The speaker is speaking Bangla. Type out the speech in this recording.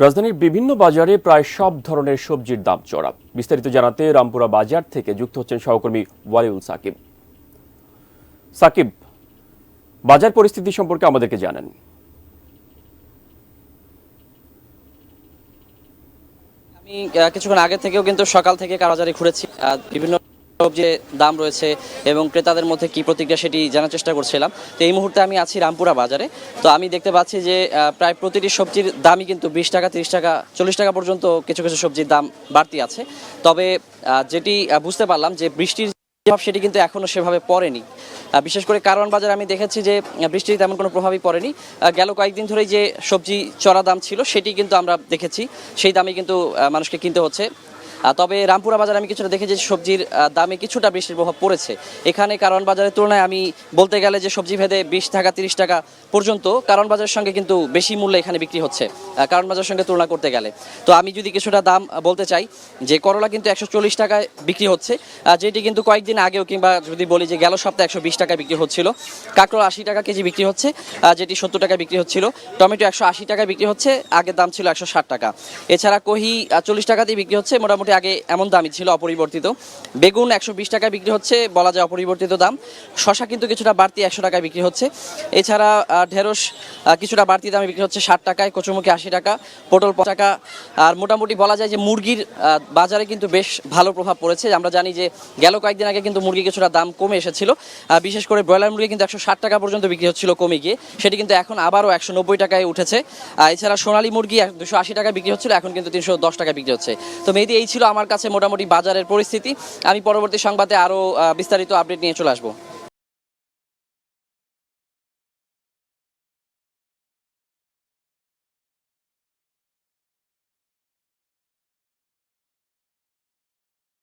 রাজধানীর বিভিন্ন বাজারে প্রায় সব ধরনের সবজির দাম চড়া। বিস্তারিত জানাতে রামপুরা বাজার থেকে যুক্ত হচ্ছেন সহকর্মী ওয়ালিউল সাকিব। সাকিব, বাজার পরিস্থিতি সম্পর্কে আমাদেরকে জানান। আমি কিছুক্ষণ আগে থেকেও কিন্তু সকাল থেকে কারবাজারে ঘুরেছি, বিভিন্ন সবজির দাম রয়েছে এবং ক্রেতাদের মধ্যে কি প্রতিক্রিয়া সেটি জানার চেষ্টা করছিলাম। তো এই মুহূর্তে আমি আছি রামপুরা বাজারে। তো আমি দেখতে পাচ্ছি যে প্রায় প্রতিটি সবজির দামই কিন্তু 20 টাকা, 30 টাকা, 40 টাকা পর্যন্ত কিছু কিছু সবজির দাম বাড়তি আছে। তবে যেটি বুঝতে পারলাম যে বৃষ্টির প্রভাব সেটি কিন্তু এখনো সেভাবে পড়েনি। বিশেষ করে কারওয়ান বাজারে আমি দেখেছি যে বৃষ্টির তেমন কোনো প্রভাবই পড়েনি। গেল কয়েকদিন ধরেই যে সবজি চড়া দাম ছিল সেটি কিন্তু আমরা দেখেছি, সেই দামে কিন্তু মানুষকে কিনতে হচ্ছে। তবে রামপুরা বাজারে আমি কিছুটা দেখেছি যে সবজির দামে কিছুটা বৃষ্টির প্রভাব পড়েছে। এখানে কারওয়ান বাজারের তুলনায় আমি বলতে গেলে যে সবজি ভেদে 20 টাকা 30 টাকা পর্যন্ত কারওয়ান বাজারের সঙ্গে কিন্তু বেশি মূল্যে এখানে বিক্রি হচ্ছে কারওয়ান বাজারের সঙ্গে তুলনা করতে গেলে। তো আমি যদি কিছুটা দাম বলতে চাই যে করলা কিন্তু 140 টাকায় বিক্রি হচ্ছে, যেটি কিন্তু কয়েকদিন আগেও কিংবা যদি বলি যে গেল সপ্তাহে 120 টাকায় বিক্রি হচ্ছিল। কাঁকরোল 80 টাকা কেজি বিক্রি হচ্ছে, যেটি 70 টাকায় বিক্রি হচ্ছিল। টমেটো 180 টাকায় বিক্রি হচ্ছে, আগের দাম ছিল 160 টাকা। এছাড়া কহি 40 টাকাতেই বিক্রি হচ্ছে, মোটামুটি আগে এমন দামই ছিল অপরিবর্তিত। বেগুন 120 টাকায় বিক্রি হচ্ছে, বলা যায় অপরিবর্তিত দাম। শশা কিন্তু কিছুটা বাড়তি 100 টাকায় বিক্রি হচ্ছে। এছাড়া ঢেঁড়স কিছুটা বাড়তি দামে বিক্রি হচ্ছে 60 টাকায়, কচুমুখী 80 টাকা, পটল 50 টাকা। আর মোটামুটি বলা যায় যে মুরগির বাজারে কিন্তু বেশ ভালো প্রভাব পড়েছে। আমরা জানি যে গেল কয়েকদিন আগে কিন্তু মুরগি কিছুটা দাম কমে এসেছিল, বিশেষ করে ব্রয়লার মুরগি কিন্তু 160 টাকা পর্যন্ত বিক্রি হচ্ছিল কমে গিয়ে, সেটি কিন্তু এখন আবারও 190 টাকায় উঠেছে। এছাড়া সোনালী মুরগি 280 টাকায় বিক্রি হচ্ছিল, এখন কিন্তু 310 টাকায় বিক্রি হচ্ছে। তো মেহেদী, এই ছিল আমার কাছে মোটামুটি বাজারের পরিস্থিতি। আমি পরবর্তী সংবাদে আরও বিস্তারিত আপডেট নিয়ে চলে আসবো।